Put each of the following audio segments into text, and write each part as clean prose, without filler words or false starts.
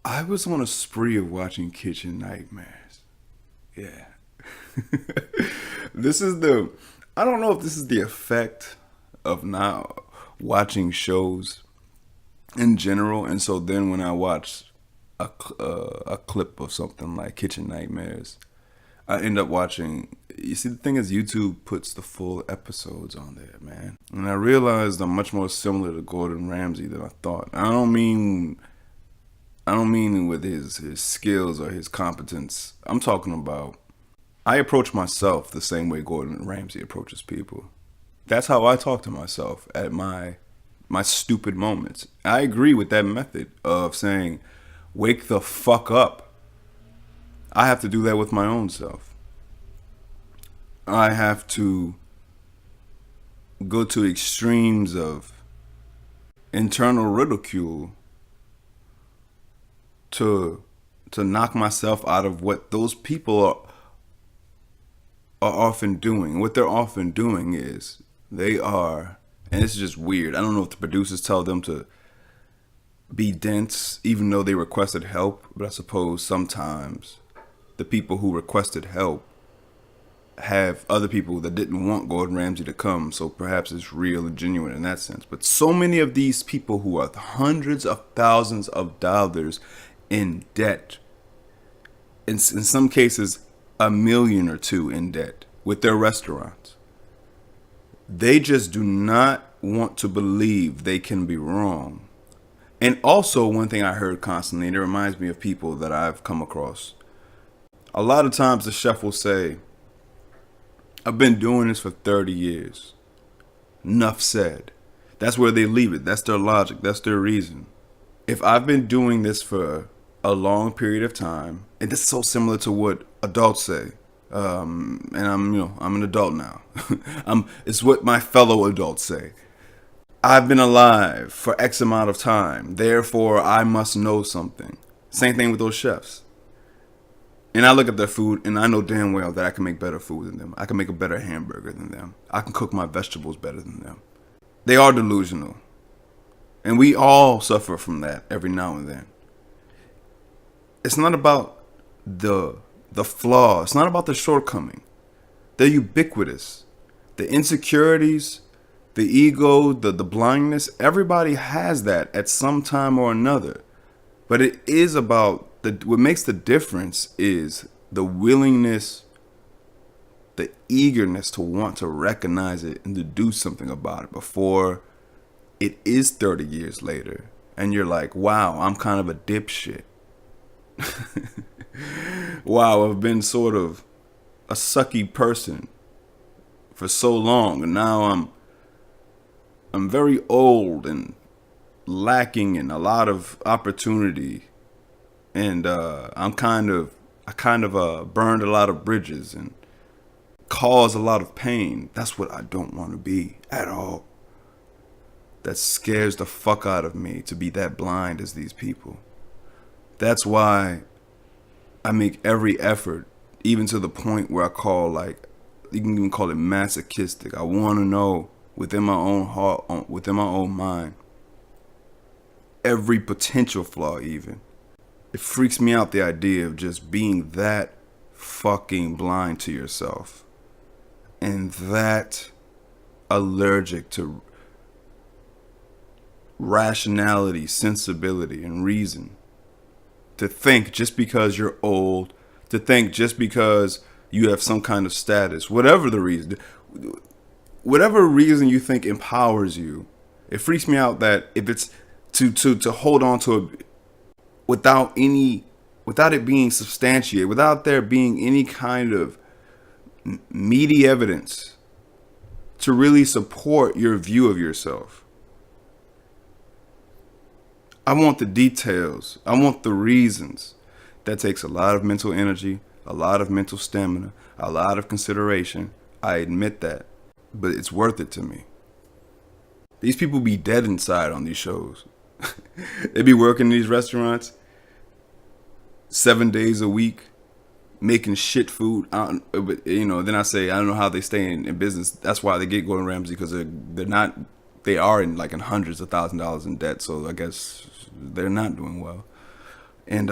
I was on a spree of watching Kitchen Nightmares. Yeah. This is the. I don't know if this is the effect of not watching shows in general. And so then when I watch a clip of something like Kitchen Nightmares, I end up watching. You see, the thing is, YouTube puts the full episodes on there, man. And I realized I'm much more similar to Gordon Ramsay than I thought. I don't mean with his skills or his competence. I'm talking about I approach myself the same way Gordon Ramsay approaches people. That's how I talk to myself at my stupid moments. I agree with that method of saying, "Wake the fuck up." I have to do that with my own self. I have to go to extremes of internal ridicule to to knock myself out of what those people are often doing. What they're often doing is they are, and it's just weird. I don't know if the producers tell them to be dense even though they requested help, but I suppose sometimes the people who requested help have other people that didn't want Gordon Ramsay to come, so perhaps it's real and genuine in that sense. But so many of these people who are hundreds of thousands of dollars in debt, in some cases a million or two in debt with their restaurants, they just do not want to believe they can be wrong. And also, one thing I heard constantly, and it reminds me of people that I've come across. A lot of times the chef will say, "I've been doing this for 30 years. Enough said." That's where they leave it. That's their logic. That's their reason. If I've been doing this for a long period of time, and this is so similar to what adults say, and I'm an adult now. It's what my fellow adults say. I've been alive for X amount of time, therefore I must know something. Same thing with those chefs. And I look at their food and I know damn well that I can make better food than them. I can make a better hamburger than them. I can cook my vegetables better than them. They are delusional. And we all suffer from that every now and then. It's not about the flaw. It's not about the shortcoming. They're ubiquitous. The insecurities, the ego, the blindness, everybody has that at some time or another. But it is about what makes the difference is the willingness, the eagerness to want to recognize it and to do something about it before it is 30 years later. And you're like, wow, I'm kind of a dipshit. Wow, I've been sort of a sucky person for so long. And now I'm very old and lacking in a lot of opportunity. And I kind of burned a lot of bridges and caused a lot of pain. That's what I don't want to be at all. That scares the fuck out of me to be that blind as these people. That's why I make every effort, even to the point where I call, like, you can even call it masochistic. I want to know within my own heart, within my own mind, every potential flaw even. It freaks me out, the idea of just being that fucking blind to yourself and that allergic to rationality, sensibility, and reason. To think just because you're old, to think just because you have some kind of status, whatever the reason, whatever reason you think empowers you, it freaks me out that if it's to hold on to a without it being substantiated, without there being any kind of meaty evidence to really support your view of yourself. I want the details. I want the reasons. That takes a lot of mental energy, a lot of mental stamina, a lot of consideration. I admit that, but it's worth it to me. These people be dead inside on these shows. They be working in these restaurants 7 days a week, making shit food. But then I say I don't know how they stay in business. That's why they get Gordon Ramsay, because they are in hundreds of $1,000s in debt. So I guess they're not doing well. And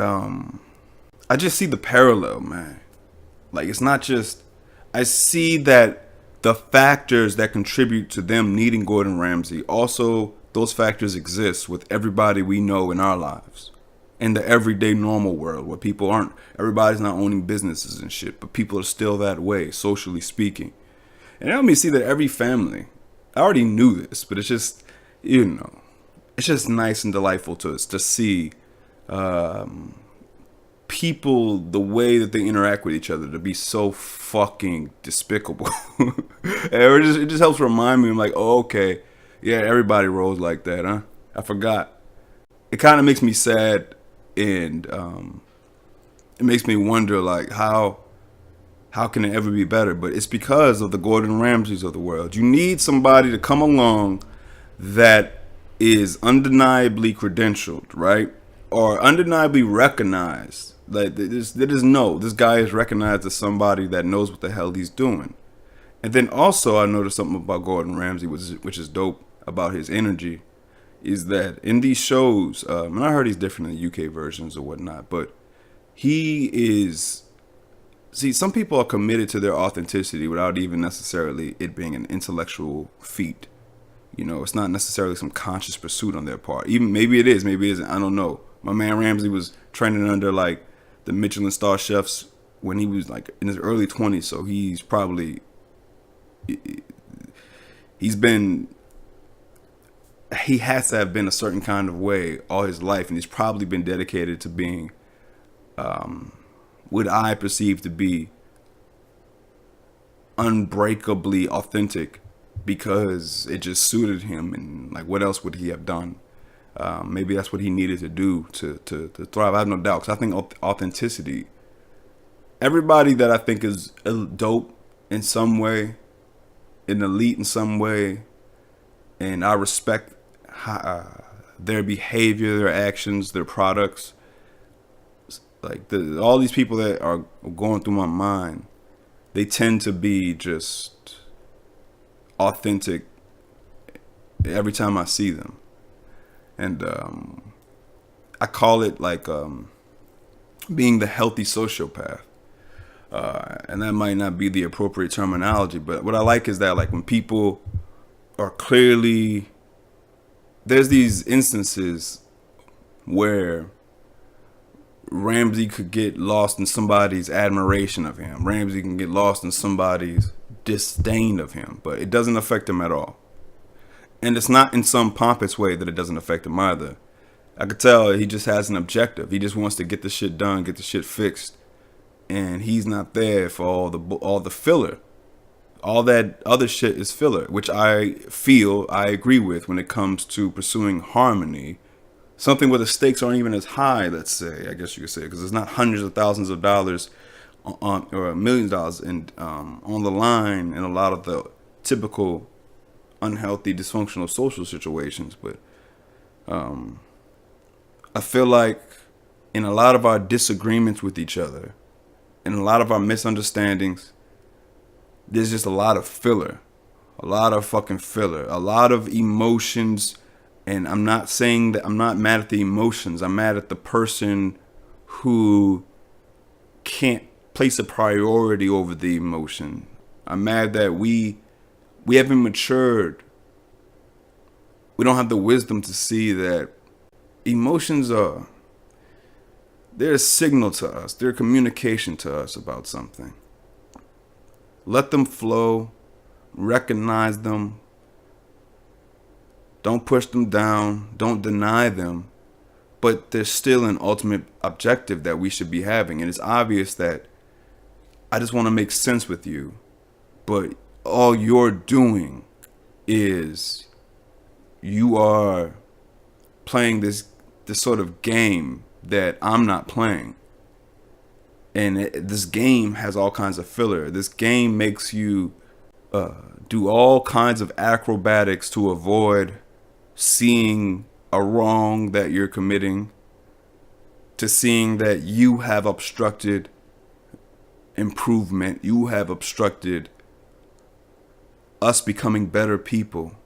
I just see the parallel, man. Like, it's not just, I see that the factors that contribute to them needing Gordon Ramsay, also those factors exist with everybody we know in our lives. In the everyday normal world where people aren't, everybody's not owning businesses and shit, but people are still that way, socially speaking. And it helped me see that every family, I already knew this, but it's just, you know, it's just nice and delightful to see people, the way that they interact with each other, to be so fucking despicable. And it just helps remind me, I'm like, oh, okay, yeah, everybody rolls like that, huh? I forgot. It kind of makes me sad, and it makes me wonder, like, how can it ever be better? But it's because of the Gordon Ramsays of the world. You need somebody to come along that is undeniably credentialed, right? Or undeniably recognized. Like, this guy is recognized as somebody that knows what the hell he's doing. And then also I noticed something about Gordon Ramsay, which is dope about his energy, is that in these shows, and I heard he's different in the UK versions or whatnot, but he is, see, some people are committed to their authenticity without even necessarily it being an intellectual feat. You know, it's not necessarily some conscious pursuit on their part. Even maybe it is, maybe it isn't. I don't know. My man Ramsay was training under like the Michelin star chefs when he was like in his early 20s. So he's probably, he has to have been a certain kind of way all his life. And he's probably been dedicated to being what I perceive to be unbreakably authentic, because it just suited him, and like, what else would he have done? Maybe that's what he needed to do to thrive. I have no doubt, because I think authenticity, everybody that I think is dope in some way, an elite in some way, and I respect their behavior, their actions, their products, like all these people that are going through my mind, they tend to be just authentic every time I see them. And I call it like being the healthy sociopath. And that might not be the appropriate terminology, but what I like is that, like, when people are clearly, there's these instances where Ramsay could get lost in somebody's admiration of him. Ramsay can get lost in somebody's disdain of him, but it doesn't affect him at all. And it's not in some pompous way that it doesn't affect him either. I could tell he just has an objective. He just wants to get the shit done, get the shit fixed. And he's not there for all the filler. All that other shit is filler, which I feel I agree with when it comes to pursuing harmony. Something where the stakes aren't even as high, let's say, I guess you could say, because it's not hundreds of thousands of dollars or millions of dollars on the line in a lot of the typical unhealthy, dysfunctional social situations. But I feel like in a lot of our disagreements with each other, in a lot of our misunderstandings, there's just a lot of filler, a lot of fucking filler, a lot of emotions. And I'm not saying that, I'm not mad at the emotions. I'm mad at the person who can't place a priority over the emotion. I'm mad that we haven't matured. We don't have the wisdom to see that emotions they're a signal to us. They're a communication to us about something. Let them flow. Recognize them. Don't push them down. Don't deny them. But there's still an ultimate objective that we should be having. And it's obvious that I just want to make sense with you. But all you're doing is you are playing this sort of game that I'm not playing. And this game has all kinds of filler. This game makes you do all kinds of acrobatics to avoid seeing a wrong that you're committing, to seeing that you have obstructed improvement, you have obstructed us becoming better people,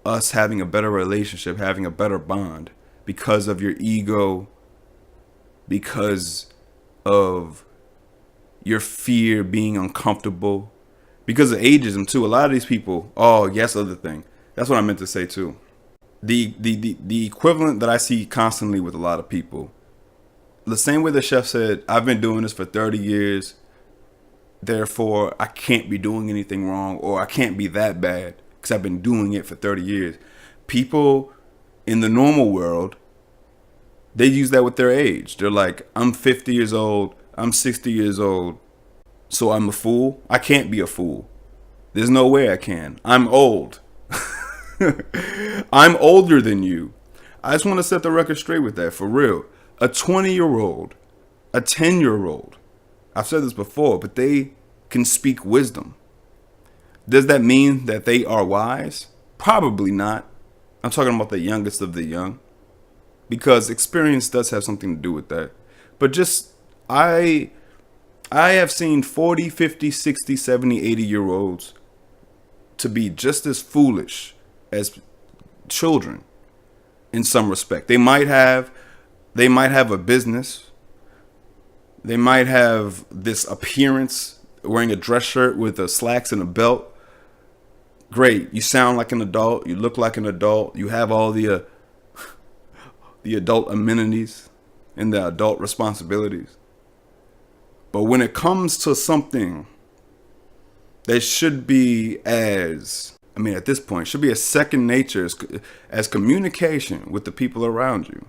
us having a better relationship, having a better bond, because of your ego because of your fear being uncomfortable, because of ageism too. A lot of these people, oh yes, other thing. That's what I meant to say too. The equivalent that I see constantly with a lot of people, the same way the chef said, I've been doing this for 30 years, therefore I can't be doing anything wrong, or I can't be that bad because I've been doing it for 30 years. People in the normal world, they use that with their age. They're like, I'm 50 years old, I'm 60 years old, so I'm a fool? I can't be a fool. There's no way I can. I'm old. I'm older than you. I just want to set the record straight with that, for real. A 20-year-old, a 10-year-old, I've said this before, but they can speak wisdom. Does that mean that they are wise? Probably not. I'm talking about the youngest of the young, because experience does have something to do with that. But just, I have seen 40, 50, 60, 70, 80-year-olds to be just as foolish as children in some respect. They might have a business. They might have this appearance, wearing a dress shirt with a slacks and a belt. Great. You sound like an adult. You look like an adult. You have all the adult amenities and the adult responsibilities. But when it comes to something that should be at this point, should be a second nature as communication with the people around you,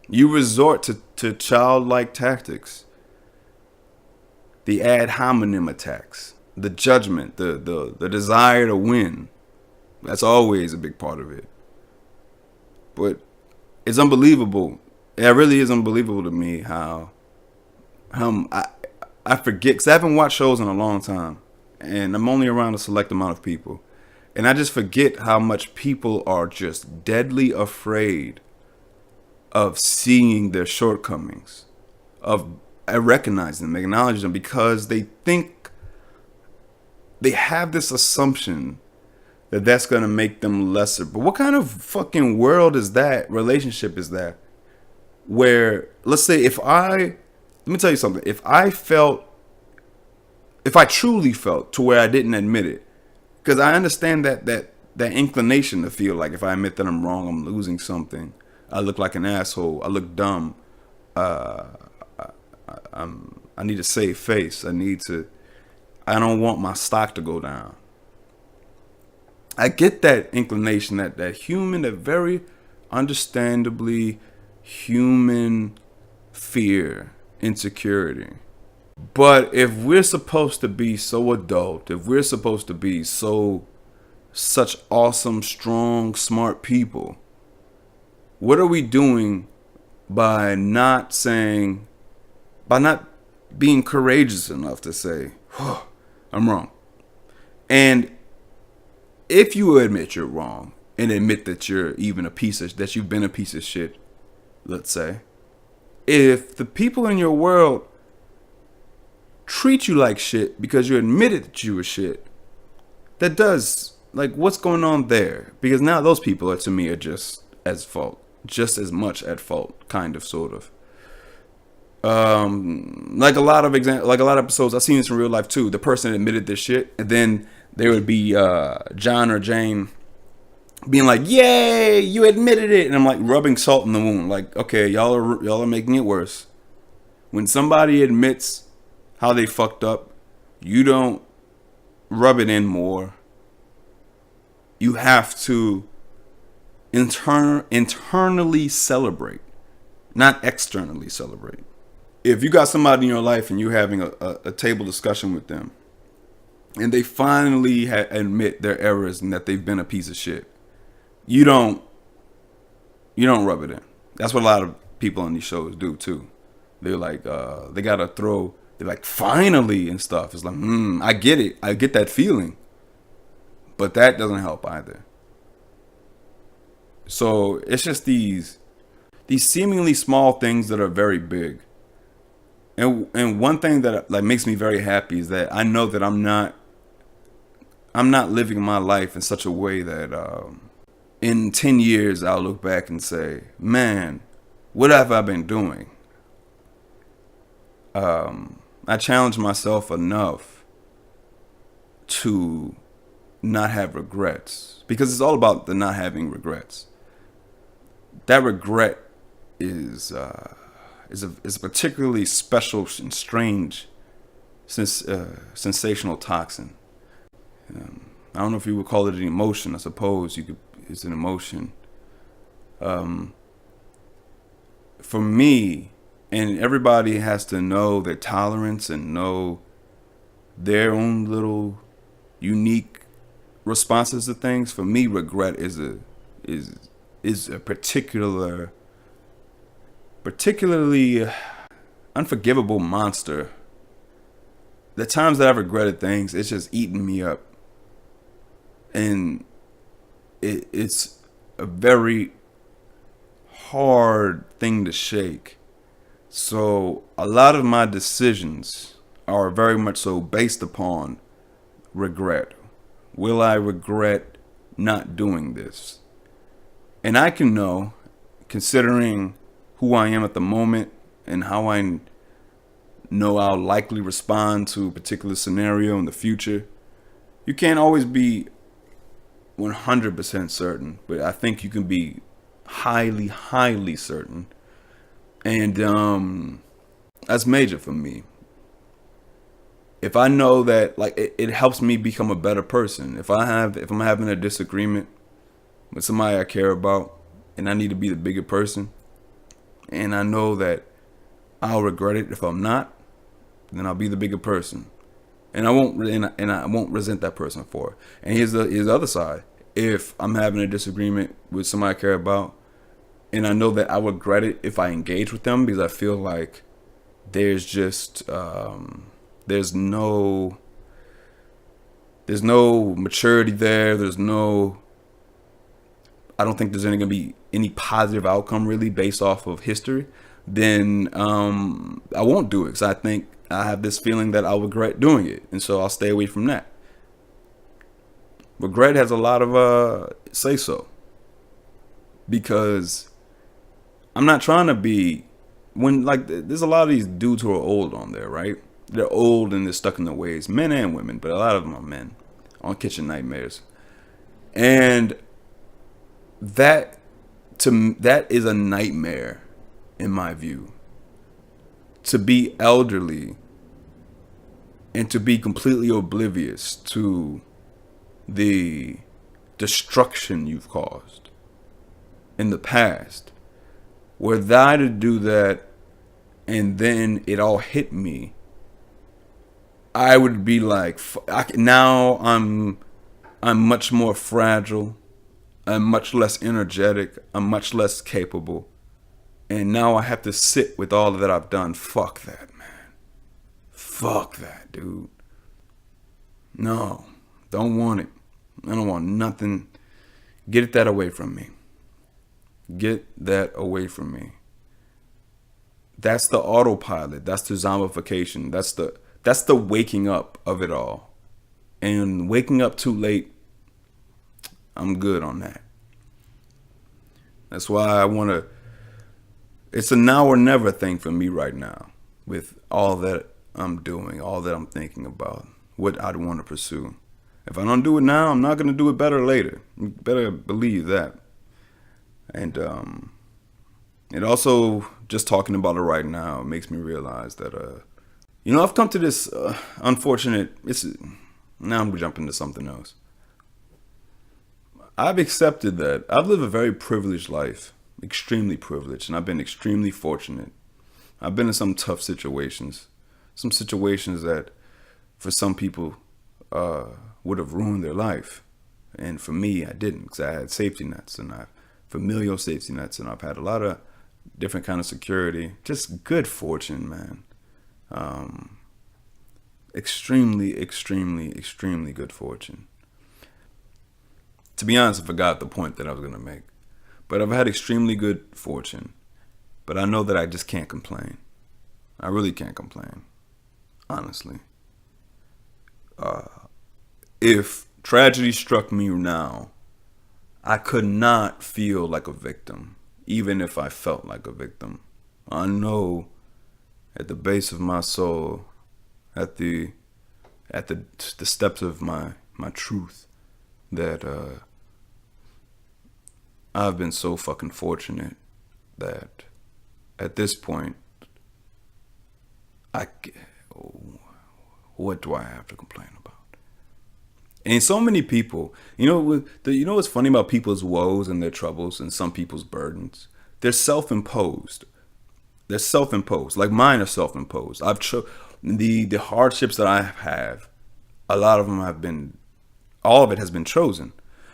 you resort to childlike tactics, the ad hominem attacks, the judgment, the desire to win. That's always a big part of it. But it's unbelievable. It really is unbelievable to me how I forget, because I haven't watched shows in a long time, and I'm only around a select amount of people, and I just forget how much people are just deadly afraid of seeing their shortcomings, of recognizing them, acknowledging them, because they think, they have this assumption that that's going to make them lesser. But what kind of fucking world is that? Relationship is that? Where, let's say, let me tell you something. If I truly felt to where I didn't admit it, because I understand that inclination to feel like if I admit that I'm wrong, I'm losing something. I look like an asshole. I look dumb. I need to save face. I don't want my stock to go down. I get that inclination, that very understandably human fear, insecurity. But if we're supposed to be so adult, if we're supposed to be such awesome, strong, smart people, what are we doing by not being courageous enough to say, oh, I'm wrong? And if you admit you're wrong and admit that you've been a piece of shit, let's say, if the people in your world treat you like shit because you admitted that you were shit, that does, like, what's going on there? Because now those people to me are just as much at fault, kind of, sort of. Like a lot of episodes, I've seen this in real life too. The person admitted this shit, and then there would be John or Jane being like, "Yay, you admitted it," and I'm like rubbing salt in the wound. Like, okay, y'all are making it worse. When somebody admits how they fucked up, you don't rub it in more. You have to internally celebrate, not externally celebrate. If you got somebody in your life and you're having a table discussion with them, and they finally admit their errors and that they've been a piece of shit, you don't rub it in. That's what a lot of people on these shows do too. They're like, they're like, finally, and stuff. It's like, I get it. I get that feeling. But that doesn't help either. So it's just these seemingly small things that are very big. And one thing that like makes me very happy is that I know that I'm not living my life in such a way that in 10 years I'll look back and say, man, what have I been doing? I challenge myself enough to not have regrets, because it's all about the not having regrets. That regret is a particularly special and strange sensational toxin. I don't know if you would call it an emotion. I suppose you could. It's an emotion. For me, and everybody has to know their tolerance and know their own little unique responses to things. For me, regret is a particularly unforgivable monster. The times that I've regretted things, it's just eaten me up, and it's a very hard thing to shake. So a lot of my decisions are very much so based upon regret. Will I regret not doing this? And I can know, considering who I am at the moment and how I know I'll likely respond to a particular scenario in the future. You can't always be 100% certain, but I think you can be highly, highly certain. And that's major for me. If I know that, like, it helps me become a better person. If I'm having a disagreement with somebody I care about, and I need to be the bigger person, and I know that I'll regret it if I'm not, then I'll be the bigger person, and I won't resent that person for it. And here's the other side. If I'm having a disagreement with somebody I care about, and I know that I regret it if I engage with them, because I feel like there's just there's no maturity there. I don't think there's gonna be any positive outcome really based off of history. Then I won't do it, because I think I have this feeling that I'll regret doing it, and so I'll stay away from that. Regret has a lot of say so, because I'm not trying to be, when, like, there's a lot of these dudes who are old on there, right? They're old and they're stuck in their ways, men and women, but a lot of them are men on Kitchen Nightmares, and that is a nightmare in my view. To be elderly and to be completely oblivious to the destruction you've caused in the past. Were I to do that and then it all hit me, I would be like, now I'm much more fragile. I'm much less energetic. I'm much less capable. And now I have to sit with all that I've done. Fuck that, man. Fuck that, dude. No, don't want it. I don't want nothing. Get that away from me. Get that away from me. That's the autopilot. That's the zombification. That's the waking up of it all. And waking up too late, I'm good on that. That's why I want to. It's a now or never thing for me right now, with all that I'm doing, all that I'm thinking about, what I'd want to pursue. If I don't do it now, I'm not going to do it better later. You better believe that. And it also, just talking about it right now, makes me realize that, I've come to this unfortunate, now I'm jumping to something else. I've accepted that I've lived a very privileged life, extremely privileged, and I've been extremely fortunate. I've been in some tough situations, that for some people would have ruined their life. And for me, I didn't, because I had safety nets, and familial safety nets, and I've had a lot of different kind of security. Just good fortune, man. Extremely, extremely, extremely good fortune. To be honest, I forgot the point that I was going to make. But I've had extremely good fortune. But I know that I just can't complain. I really can't complain. Honestly. If tragedy struck me now, I could not feel like a victim, even if I felt like a victim. I know at the base of my soul, at the the steps of my truth, that I've been so fucking fortunate that at this point, I what do I have to complain about? And so many people, you know what's funny about people's woes and their troubles and some people's burdens? They're self-imposed. They're self-imposed. Like mine are self-imposed. The hardships that I have, a lot of them have been, all of it has been chosen.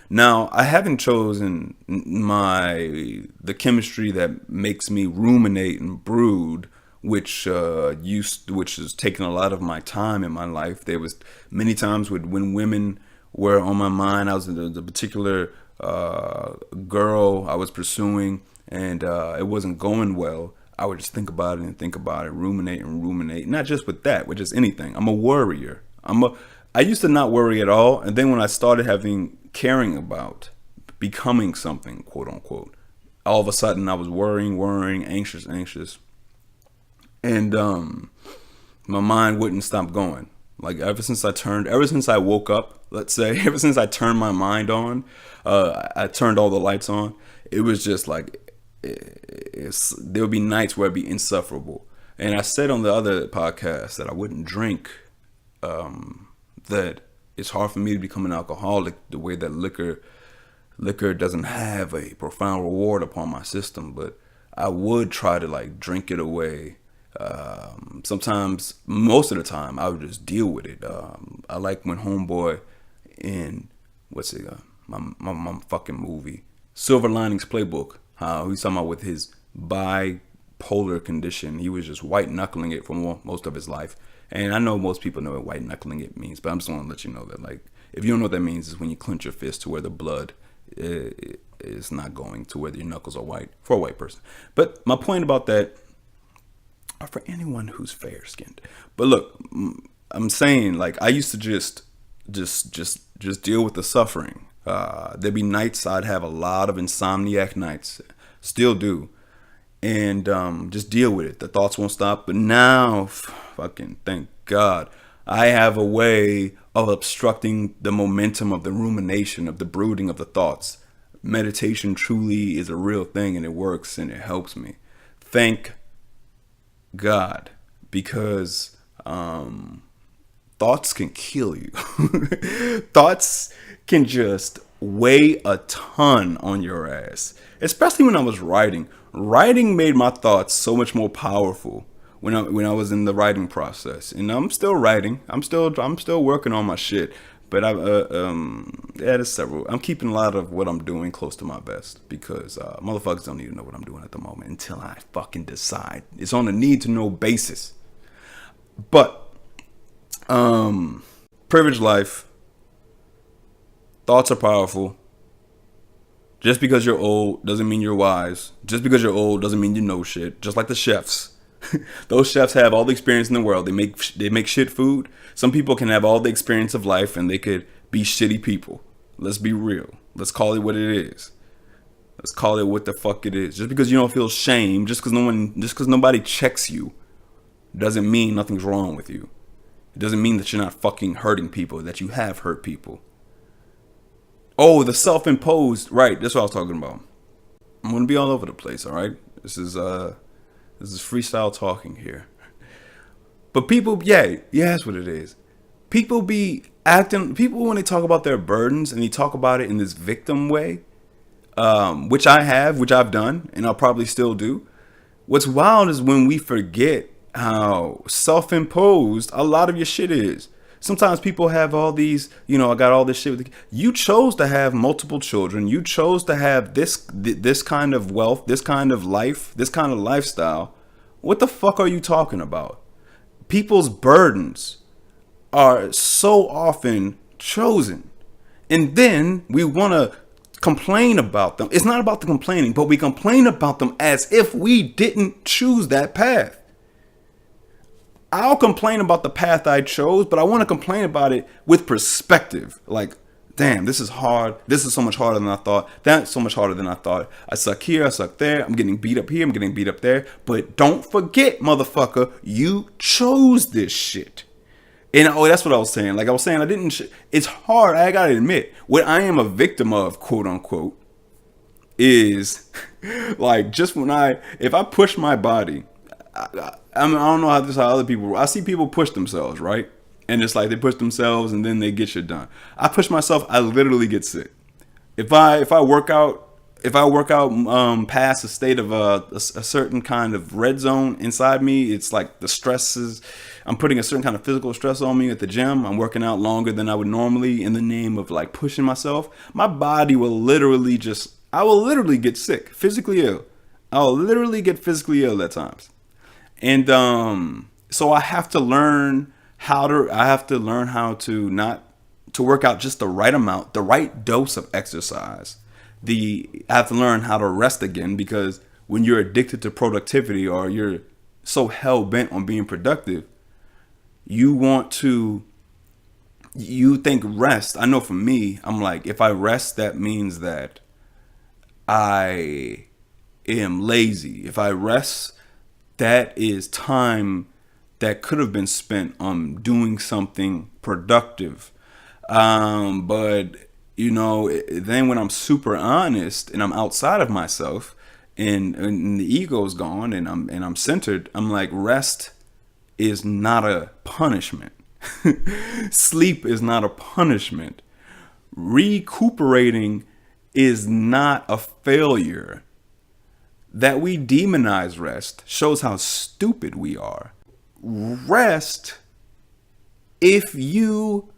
Now, I haven't chosen the chemistry that makes me ruminate and brood, which has taken a lot of my time in my life. There was many times when women were on my mind. I was the particular girl I was pursuing, and it wasn't going well. I would just think about it and think about it, ruminate and ruminate. Not just with that, with just anything. I'm a worrier. I used to not worry at all, and then when I started caring about becoming something, quote unquote, all of a sudden I was worrying, anxious, and my mind wouldn't stop going. Like ever since I woke up, let's say, ever since I turned my mind on, I turned all the lights on. It was just like there would be nights where it'd be insufferable. And I said on the other podcast that I wouldn't drink. That it's hard for me to become an alcoholic the way that liquor doesn't have a profound reward upon my system, but I would try to like drink it away. Sometimes, most of the time, I would just deal with it. I like when Homeboy in my fucking movie Silver Linings Playbook, how he's talking about with his bipolar condition, he was just white knuckling it for most of his life. And I know most people know what white knuckling it means, but I'm just want to let you know that, like, if you don't know what that means, is when you clench your fist to where the blood is not going to where your knuckles are white for a white person. But my point about that, or for anyone who's fair skinned. But look, I'm saying, like, I used to just deal with the suffering. There'd be nights I'd have a lot of insomniac nights, still do, and just deal with it. The thoughts won't stop. But now, fucking thank God, I have a way of obstructing the momentum of the rumination, of the brooding of the thoughts. Meditation truly is a real thing, and it works, and it helps me. Thank God, because thoughts can kill you. Thoughts can just weigh a ton on your ass. Especially when I was writing. Writing made my thoughts so much more powerful when I was in the writing process. And I'm still writing. I'm still working on my shit. But there's several. I'm keeping a lot of what I'm doing close to my vest because motherfuckers don't even know what I'm doing at the moment until I fucking decide. It's on a need to know basis. But privileged life. Thoughts are powerful. Just because you're old doesn't mean you're wise. Just because you're old doesn't mean you know shit. Just like the chefs. Those chefs have all the experience in the world. They make shit food. Some people can have all the experience of life and they could be shitty people. Let's be real. Let's call it what it is. Let's call it what the fuck it is. Just because you don't feel shame, just because nobody checks you, doesn't mean nothing's wrong with you. It doesn't mean that you're not fucking hurting people, that you have hurt people. Oh, the self-imposed, right? That's what I was talking about. I'm gonna be all over the place, all right? This is freestyle talking here. But people, yeah, that's what it is. People when they talk about their burdens and they talk about it in this victim way, which I've done, and I'll probably still do. What's wild is when we forget how self-imposed a lot of your shit is. Sometimes people have all these, I got all this shit. You chose to have multiple children. You chose to have this kind of wealth, this kind of life, this kind of lifestyle. What the fuck are you talking about? People's burdens are so often chosen. And then we want to complain about them. It's not about the complaining, but we complain about them as if we didn't choose that path. I'll complain about the path I chose, but I want to complain about it with perspective. Like, damn, this is hard. This is so much harder than I thought. That's so much harder than I thought. I suck here, I suck there. I'm getting beat up here, I'm getting beat up there. But don't forget, motherfucker, you chose this shit. And oh, that's what I was saying. Like I was saying, I didn't. It's hard. I gotta admit, what I am a victim of, quote unquote, is like just if I push my body, I don't know how other people. I see people push themselves, right? And it's like they push themselves and then they get shit done. I push myself, I literally get sick. If I work out. If I work out past a state of a certain kind of red zone inside me, it's like the stresses. I'm putting a certain kind of physical stress on me at the gym. I'm working out longer than I would normally in the name of like pushing myself. My body will literally I will literally get sick, physically ill. I'll literally get physically ill at times. And so I have to learn how to not to work out just the right amount, the right dose of exercise. I have to learn how to rest again, because when you're addicted to productivity or you're so hell bent on being productive, you think rest. I know for me, I'm like, if I rest, that means that I am lazy. If I rest, that is time that could have been spent on doing something productive. But then when I'm super honest and I'm outside of myself and the ego's gone and I'm centered, I'm like, rest is not a punishment. Sleep is not a punishment. Recuperating is not a failure. That we demonize rest shows how stupid we are. Rest, if you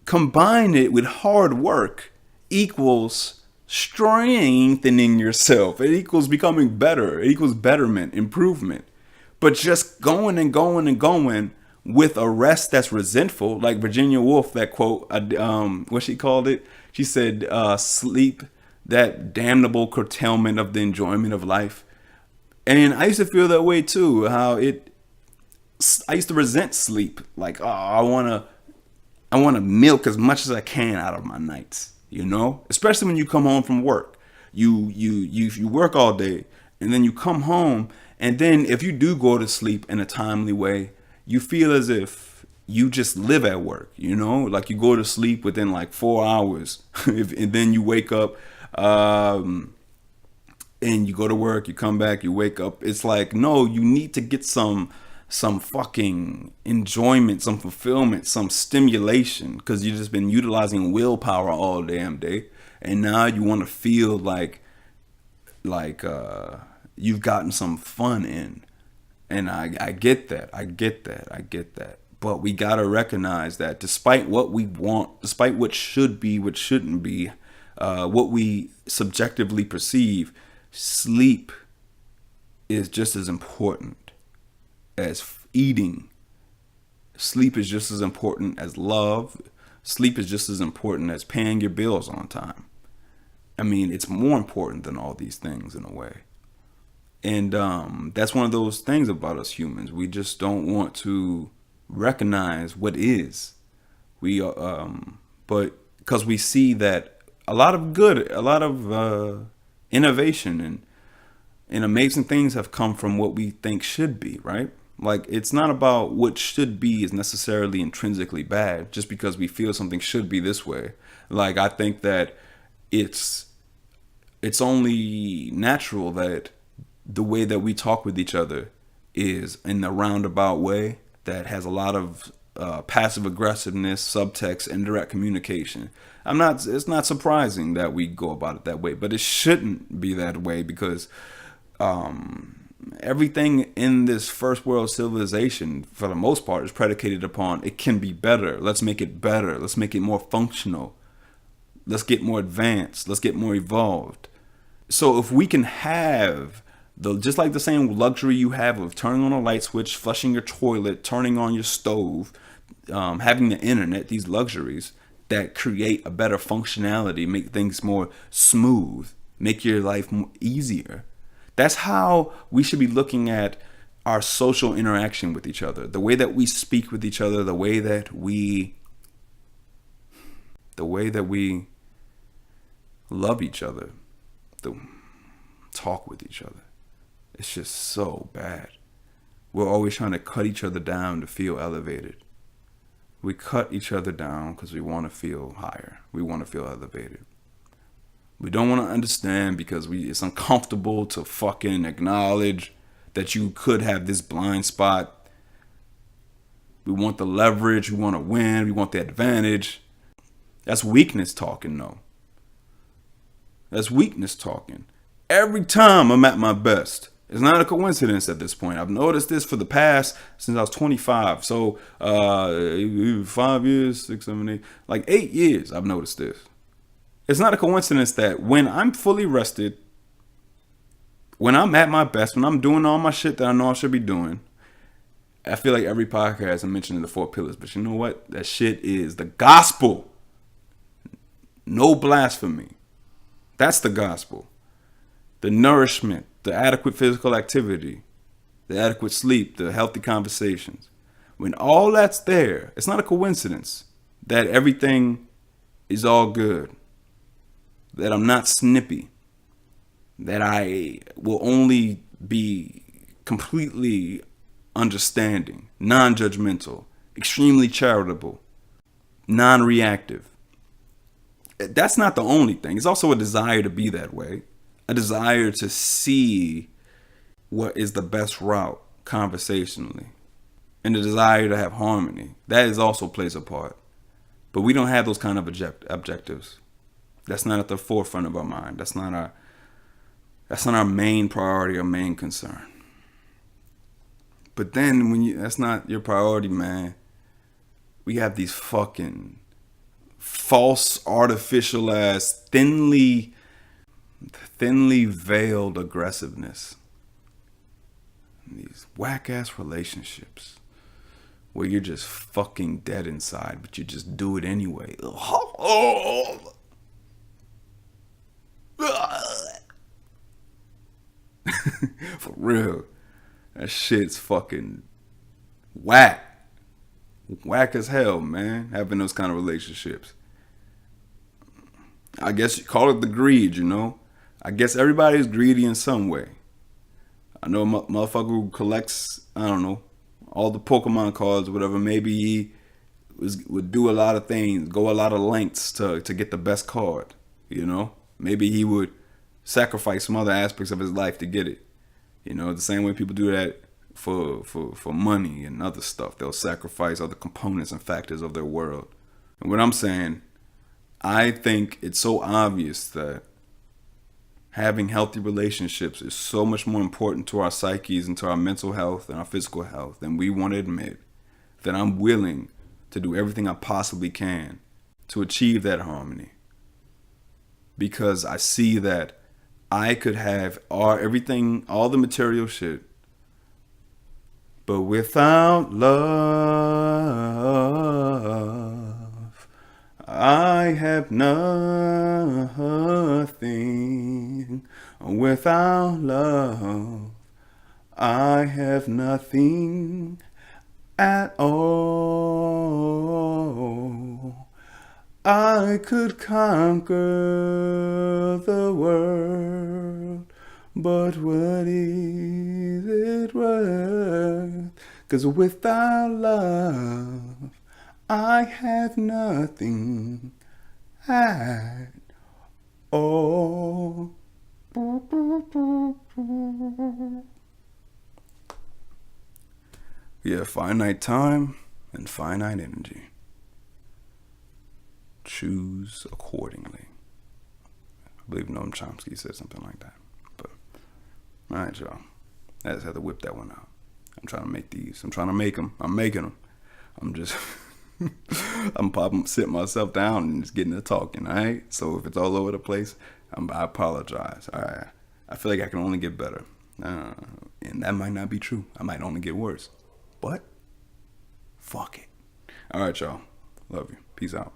combine it with hard work, equals strengthening yourself. It equals becoming better. It equals betterment, improvement. But just going and going and going with a rest that's resentful, like Virginia Woolf, that quote, what she called it? She said, sleep, that damnable curtailment of the enjoyment of life. And I used to feel that way too, I used to resent sleep. Like, oh, I want to milk as much as I can out of my nights, especially when you come home from work. You work all day and then you come home, and then if you do go to sleep in a timely way, you feel as if you just live at work, like you go to sleep within like 4 hours and then you wake up, and you go to work, you come back, you wake up. It's like, no, you need to get some fucking enjoyment, some fulfillment, some stimulation, because you've just been utilizing willpower all damn day, and now you want to feel like you've gotten some fun in. And I get that. But we gotta recognize that despite what we want, despite what should be, what shouldn't be, what we subjectively perceive, sleep is just as important as eating. Sleep is just as important as love. Sleep is just as important as paying your bills on time. I mean, it's more important than all these things in a way. And that's one of those things about us humans. We just don't want to recognize what is. But because we see that a lot of innovation and amazing things have come from what we think should be, right? Like, it's not about what should be is necessarily intrinsically bad just because we feel something should be this way. Like, I think that it's only natural that the way that we talk with each other is in a roundabout way that has a lot of passive aggressiveness, subtext, indirect communication. It's not surprising that we go about it that way, but it shouldn't be that way, because everything in this first world civilization, for the most part, is predicated upon it can be better. Let's make it better. Let's make it more functional. Let's get more advanced. Let's get more evolved. So if we can have just like the same luxury you have of turning on a light switch, flushing your toilet, turning on your stove, having the internet, these luxuries that create a better functionality, make things more smooth, make your life easier. That's how we should be looking at our social interaction with each other, the way that we speak with each other, the way that we the way that we love each other, talk with each other. It's just so bad. We're always trying to cut each other down to feel elevated. We cut each other down because we want to feel higher. We want to feel elevated. We don't want to understand because it's uncomfortable to fucking acknowledge that you could have this blind spot. We want the leverage. We want to win. We want the advantage. That's weakness talking, though. That's weakness talking. Every time I'm at my best. It's not a coincidence at this point. I've noticed this for the past, since I was 25. So, 5 years, 6, 7, 8, like 8 years, I've noticed this. It's not a coincidence that when I'm fully rested, when I'm at my best, when I'm doing all my shit that I know I should be doing, I feel like every podcast I'm mentioning the 4 pillars. But you know what? That shit is the gospel. No blasphemy. That's the gospel. The nourishment, the adequate physical activity, the adequate sleep, the healthy conversations. When all that's there, it's not a coincidence that everything is all good. That I'm not snippy. That I will only be completely understanding, non-judgmental, extremely charitable, non-reactive. That's not the only thing. It's also a desire to be that way. A desire to see what is the best route conversationally. And the desire to have harmony. That is also plays a part. But we don't have those kind of objectives. That's not at the forefront of our mind. That's not our main priority or main concern. But then when that's not your priority, man, we have these fucking false, artificial ass, thinly veiled aggressiveness. These whack ass relationships where you're just fucking dead inside, but you just do it anyway. For real. That shit's fucking whack. Whack as hell, man. Having those kind of relationships. I guess you call it the greed, you know. I guess everybody's greedy in some way. I know a motherfucker who collects, I don't know, all the Pokemon cards or whatever. Maybe he would do a lot of things, go a lot of lengths to get the best card, you know. Maybe he would sacrifice some other aspects of his life to get it. You know, the same way people do that for money and other stuff. They'll sacrifice other components and factors of their world. And what I'm saying, I think it's so obvious that having healthy relationships is so much more important to our psyches and to our mental health and our physical health than we want to admit, that I'm willing to do everything I possibly can to achieve that harmony. Because I see that I could have everything, all the material shit, but without love, I have nothing. Without love, I have nothing at all. I could conquer the world, but what is it worth? 'Cause without love, I have nothing at all. We have finite time and finite energy. Choose accordingly. I believe Noam Chomsky said something like that. But, alright, y'all. I just had to whip that one out. I'm trying to make these. I'm trying to make them. I'm making them. I'm just, I'm sitting myself down and just getting to talking, alright? So if it's all over the place, I apologize, alright? I feel like I can only get better. And that might not be true. I might only get worse. But, fuck it. Alright, y'all. Love you. Peace out.